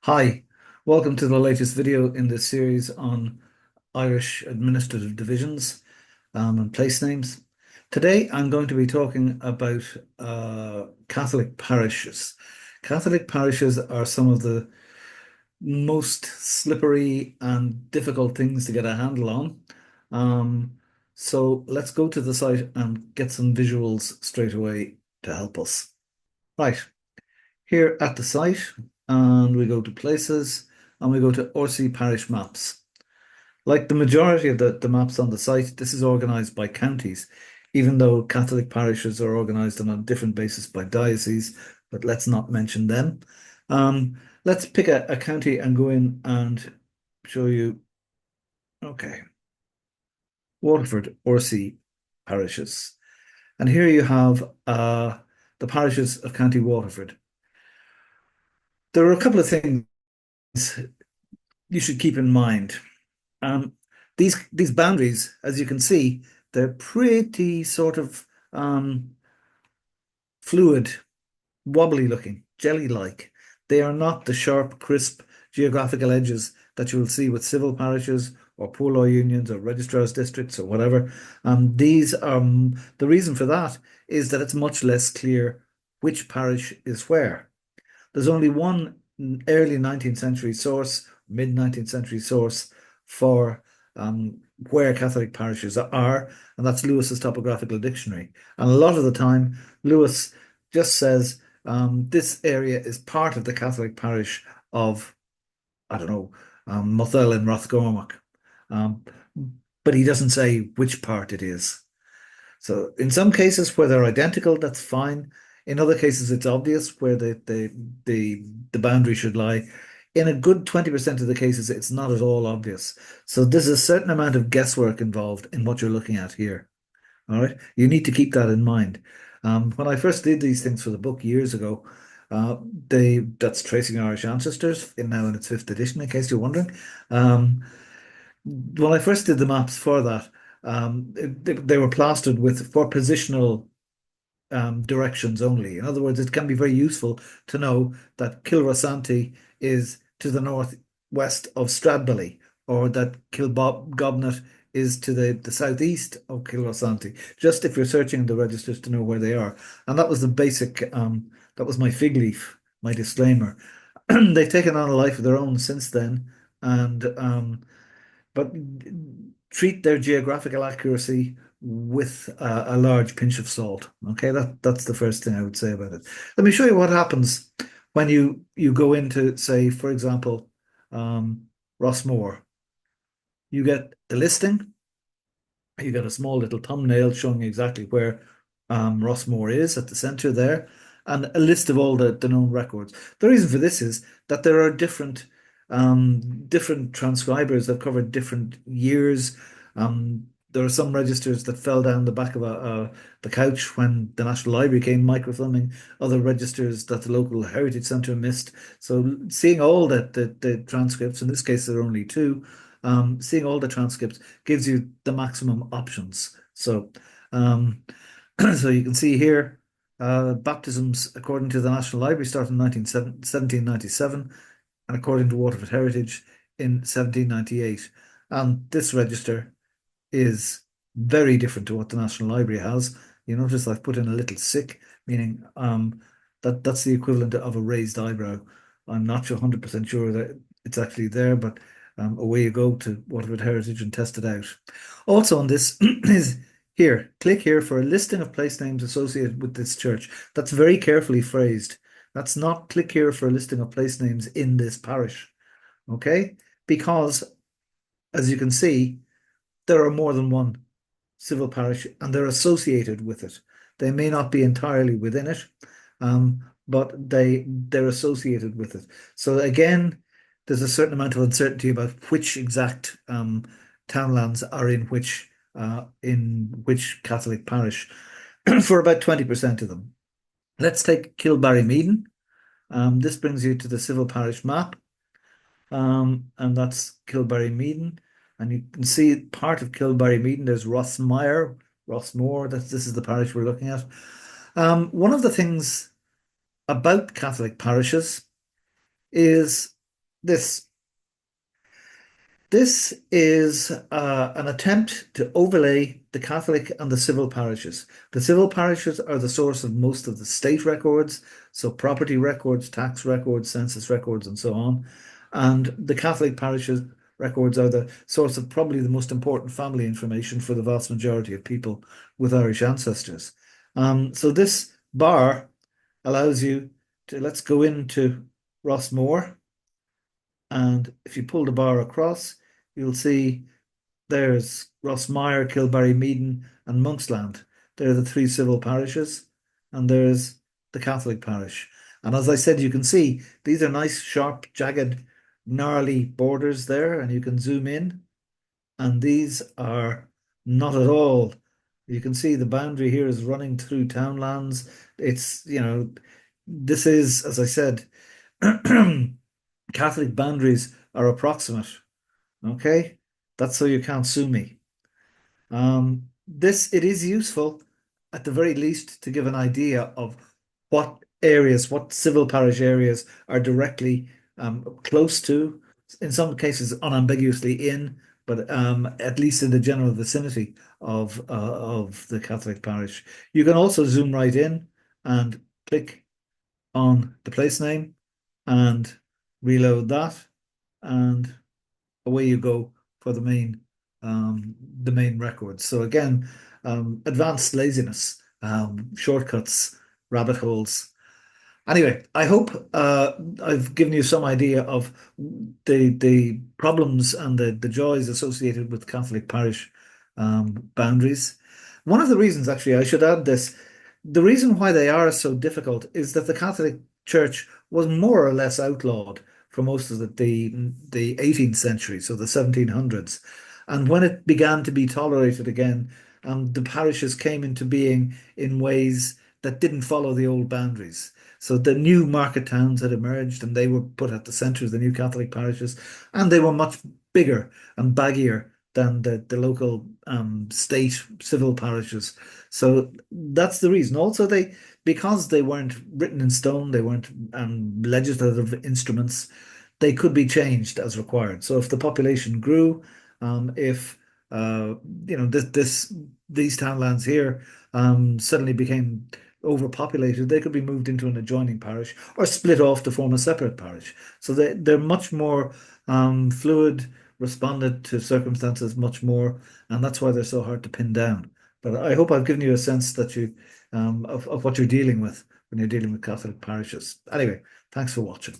Hi, welcome to the latest video in this series on Irish administrative divisions and place names. Today I'm going to be talking about Catholic parishes. Catholic parishes are some of the most slippery and difficult things to get a handle on. So let's go to the site and get some visuals straight away to help us. Right. Here at the site, and we go to places and we go to RC parish maps. Like the majority of the maps on the site, this is organized by counties, even though Catholic parishes are organized on a different basis by diocese, but let's not mention them. Let's pick a county and go in and show you, okay, Waterford, RC parishes. And here you have the parishes of County Waterford. There are a couple of things you should keep in mind. Um, these boundaries, as you can see, they're pretty sort of fluid, wobbly looking, jelly-like. They are not the sharp, crisp geographical edges that you will see with civil parishes or poor law unions or registrars districts or whatever. These the reason for that is that it's much less clear which parish is where. There's only one early 19th century source, mid 19th century source for where Catholic parishes are, and that's Lewis's Topographical Dictionary. And a lot of the time, Lewis just says this area is part of the Catholic parish of, I don't know, Mothull in Rathgormack. Um, but he doesn't say which part it is. So in some cases where they're identical, that's fine. In other cases, it's obvious where the boundary should lie. In a good 20% of the cases, it's not at all obvious. So there's a certain amount of guesswork involved in what you're looking at here. All right. You need to keep that in mind. When I first did these things for the book years ago, that's Tracing Irish Ancestors, now in its fifth edition, in case you're wondering. Um, when I first did the maps for that, they were plastered with for positional directions only. In other words, it can be very useful to know that Kilrasanti is to the northwest of Stradbally, or that Kilgobnet is to the southeast of Kilrasanti, just if you're searching the registers to know where they are. And that was the basic, that was my fig leaf, my disclaimer. They've taken on a life of their own since then, and but treat their geographical accuracy with a large pinch of salt. Okay, that's the first thing I would say about it. Let me show you what happens when you go into, say, for example, Rossmore. You get the listing. You get a small little thumbnail showing exactly where Rossmore is at the center there, and a list of all the known records. The reason for this is that there are different transcribers that cover different years. There are some registers that fell down the back of the couch when the National Library came microfilming. Other registers that the local heritage centre missed. So seeing all the transcripts, in this case there are only two, seeing all the transcripts gives you the maximum options. So, so you can see here, baptisms according to the National Library started in 1797, and according to Waterford Heritage in 1798. And this register is very different to what the National Library has. You notice I've put in a little sick, meaning that's the equivalent of a raised eyebrow. I'm not sure 100% sure that it's actually there, but away you go to Waterford Heritage and test it out. Also on this is here, click here for a listing of place names associated with this church. That's very carefully phrased. That's not click here for a listing of place names in this parish. Okay? Because as you can see, there are more than one civil parish and they're associated with it. They may not be entirely within it, but they're associated with it. So again, there's a certain amount of uncertainty about which exact townlands are in which Catholic parish for about 20% of them. Let's take Kilbarrymeaden. This brings you to the civil parish map, and that's Kilbarrymeaden. And you can see part of Kilbarrymeaden. There's Rossmore. This is the parish we're looking at. One of the things about Catholic parishes is this. This is an attempt to overlay the Catholic and the civil parishes. The civil parishes are the source of most of the state records, so property records, tax records, census records, and so on. And the Catholic parishes records are the source of probably the most important family information for the vast majority of people with Irish ancestors. So this bar allows you to, let's go into Rossmore. And if you pull the bar across, you'll see there's Rossmire, Kilbarry, Meaden, and Monksland. They're the three civil parishes, and there's the Catholic parish. And as I said, you can see these are nice, sharp, jagged, gnarly borders there, and you can zoom in, and these are not at all. You can see the boundary here is running through townlands. It's, this is, as I said, Catholic boundaries are approximate. Okay, that's so you can't sue me. This it is useful at the very least to give an idea of what areas, what civil parish areas are directly close to, in some cases unambiguously in, but at least in the general vicinity of the Catholic parish. You can also zoom right in and click on the place name and reload that, and away you go for the main records. So again, advanced laziness, shortcuts, rabbit holes. Anyway, I hope I've given you some idea of the problems and the joys associated with Catholic parish boundaries. One of the reasons, actually, I should add this, the reason why they are so difficult is that the Catholic Church was more or less outlawed for most of the 18th century, so the 1700s. And when it began to be tolerated again, the parishes came into being in ways that didn't follow the old boundaries. So the new market towns had emerged and they were put at the centre of the new Catholic parishes, and they were much bigger and baggier than the local state civil parishes. So that's the reason. Also, because they weren't written in stone, they weren't legislative instruments, they could be changed as required. So if the population grew, if uh, these townlands here suddenly became overpopulated, they could be moved into an adjoining parish or split off to form a separate parish. So they're much more fluid, responded to circumstances much more, and that's why they're so hard to pin down. But I hope I've given you a sense that of what you're dealing with when you're dealing with Catholic parishes. Anyway, thanks for watching.